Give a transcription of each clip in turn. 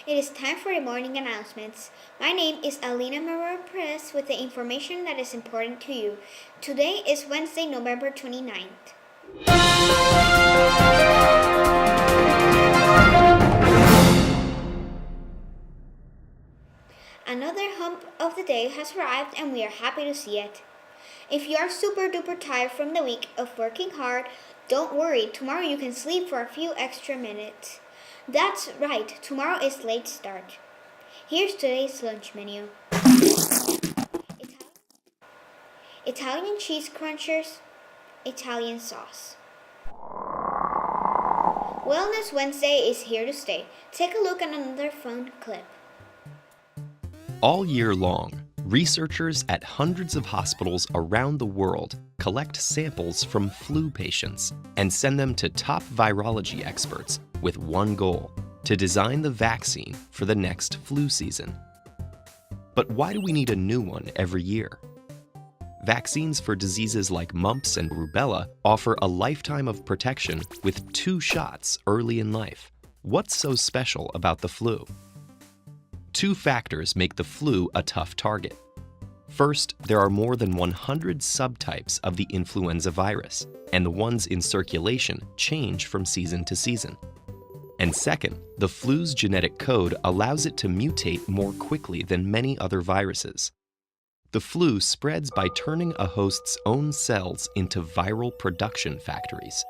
It is time for the morning announcements. My name is Alina Marora Perez with the information that is important to you. Today is Wednesday, November 29th. Another hump of the day has arrived and we are happy to see it. If you are super duper tired from the week of working hard, don't worry, tomorrow you can sleep for a few extra minutes. That's right, tomorrow is late start. Here's today's lunch menu. Italian cheese crunchers, Italian sauce. Wellness Wednesday is here to stay. Take a look at another fun clip. All year long, researchers at hundreds of hospitals around the world collect samples from flu patients and send them to top virology experts with one goal: to design the vaccine for the next flu season. But why do we need a new one every year? Vaccines for diseases like mumps and rubella offer a lifetime of protection with 2 shots early in life. What's so special about the flu? 2 factors make the flu a tough target. First, there are more than 100 subtypes of the influenza virus, and the ones in circulation change from season to season. And second, the flu's genetic code allows it to mutate more quickly than many other viruses. The flu spreads by turning a host's own cells into viral production factories.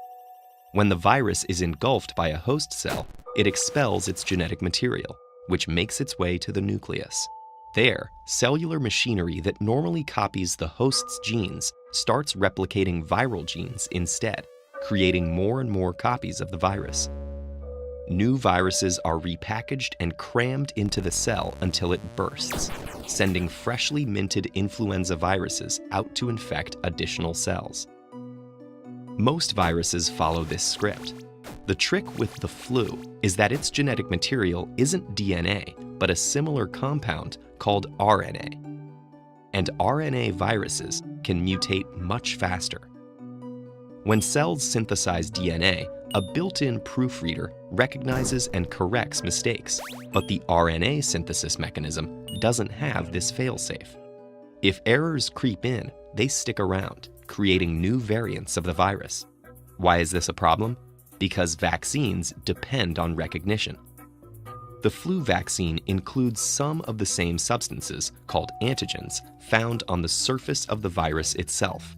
When the virus is engulfed by a host cell, it expels its genetic material, which makes its way to the nucleus. There, cellular machinery that normally copies the host's genes starts replicating viral genes instead, creating more and more copies of the virus. New viruses are repackaged and crammed into the cell until it bursts, sending freshly minted influenza viruses out to infect additional cells. Most viruses follow this script. The trick with the flu is that its genetic material isn't DNA, but a similar compound called RNA. And RNA viruses can mutate much faster. When cells synthesize DNA, a built-in proofreader recognizes and corrects mistakes, but the RNA synthesis mechanism doesn't have this failsafe. If errors creep in, they stick around, creating new variants of the virus. Why is this a problem? Because vaccines depend on recognition. The flu vaccine includes some of the same substances, called antigens, found on the surface of the virus itself.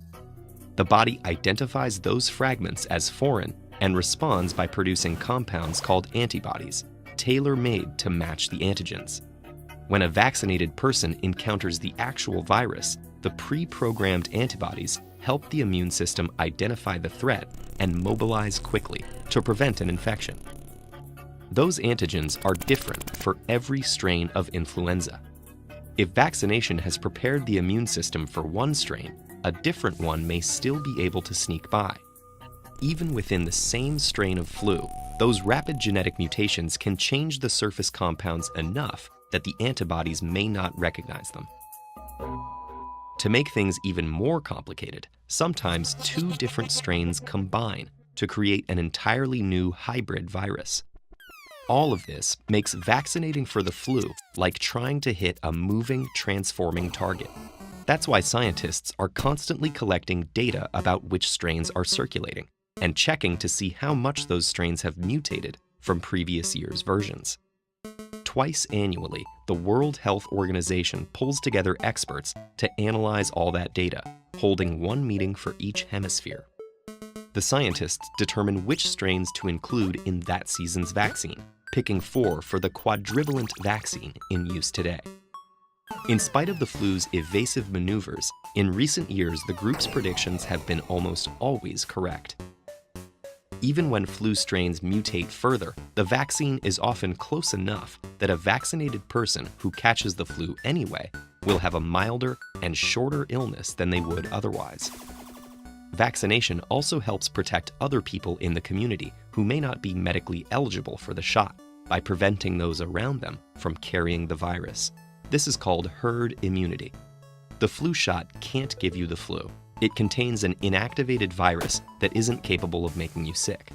The body identifies those fragments as foreign and responds by producing compounds called antibodies, tailor-made to match the antigens. When a vaccinated person encounters the actual virus, the pre-programmed antibodies help the immune system identify the threat and mobilize quickly to prevent an infection. Those antigens are different for every strain of influenza. If vaccination has prepared the immune system for one strain, a different one may still be able to sneak by. Even within the same strain of flu, those rapid genetic mutations can change the surface compounds enough that the antibodies may not recognize them. To make things even more complicated, sometimes 2 different strains combine to create an entirely new hybrid virus. All of this makes vaccinating for the flu like trying to hit a moving, transforming target. That's why scientists are constantly collecting data about which strains are circulating and checking to see how much those strains have mutated from previous year's versions. Twice annually, the World Health Organization pulls together experts to analyze all that data, holding one meeting for each hemisphere. The scientists determine which strains to include in that season's vaccine, picking 4 for the quadrivalent vaccine in use today. In spite of the flu's evasive maneuvers, in recent years the group's predictions have been almost always correct. Even when flu strains mutate further, the vaccine is often close enough that a vaccinated person who catches the flu anyway will have a milder and shorter illness than they would otherwise. Vaccination also helps protect other people in the community who may not be medically eligible for the shot by preventing those around them from carrying the virus. This is called herd immunity. The flu shot can't give you the flu. It contains an inactivated virus that isn't capable of making you sick.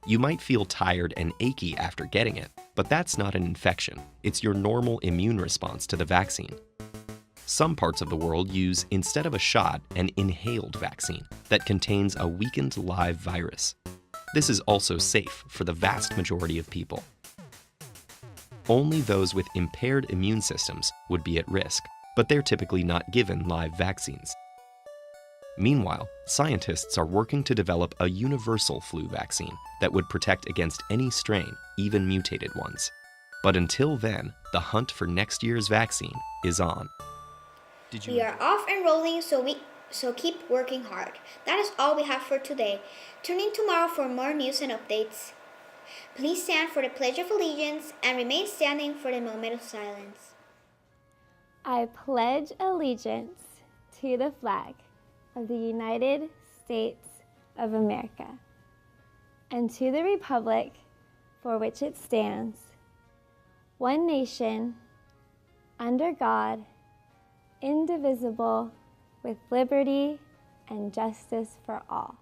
You might feel tired and achy after getting it, but that's not an infection. It's your normal immune response to the vaccine. Some parts of the world use, instead of a shot, an inhaled vaccine that contains a weakened live virus. This is also safe for the vast majority of people. Only those with impaired immune systems would be at risk, but they're typically not given live vaccines. Meanwhile, scientists are working to develop a universal flu vaccine that would protect against any strain, even mutated ones. But until then, the hunt for next year's vaccine is on. We are off and rolling, so keep working hard. That is all we have for today. Tune in tomorrow for more news and updates. Please stand for the Pledge of Allegiance and remain standing for the moment of silence. I pledge allegiance to the flag of the United States of America and to the republic for which it stands, one nation, under God, indivisible, with liberty and justice for all.